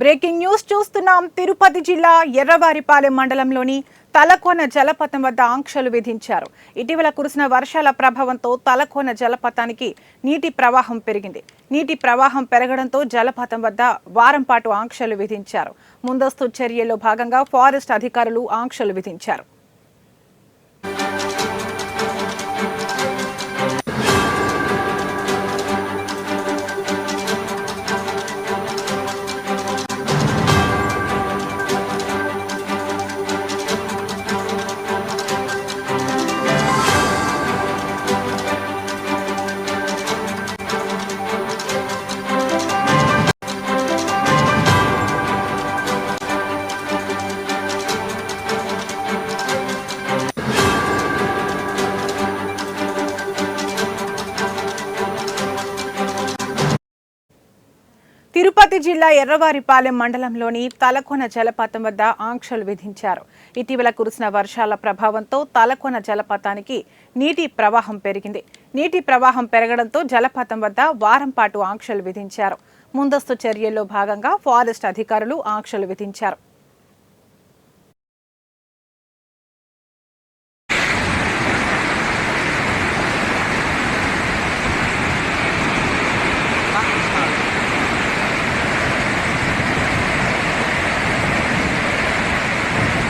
Breaking news చూస్తున్నాం. తిరుపతి జిల్లా ఎర్రవారిపాలెం మండలంలోని తలకోన జలపాతం వద్ద ఆంక్షలు విధించారు. ఇటీవల కురిసిన వర్షాల ప్రభావంతో తలకోన జలపాతానికి నీటి ప్రవాహం పెరిగింది. నీటి ప్రవాహం పెరగడంతో జలపాతం వద్ద వారం పాటు ఆంక్షలు విధించారు. ముందస్తు చర్యల్లో భాగంగా ఫారెస్ట్ అధికారులు ఆంక్షలు విధించారు. తిరుపతి జిల్లా ఎర్రవారిపాలెం మండలంలోని తలకోన జలపాతం వద్ద ఆంక్షలు విధించారు. ఇటీవల కురిసిన వర్షాల ప్రభావంతో తలకోన జలపాతానికి నీటి ప్రవాహం పెరిగింది. నీటి ప్రవాహం పెరగడంతో జలపాతం వద్ద వారం పాటు ఆంక్షలు విధించారు. ముందస్తు చర్యల్లో భాగంగా ఫారెస్ట్ అధికారులు ఆంక్షలు విధించారు.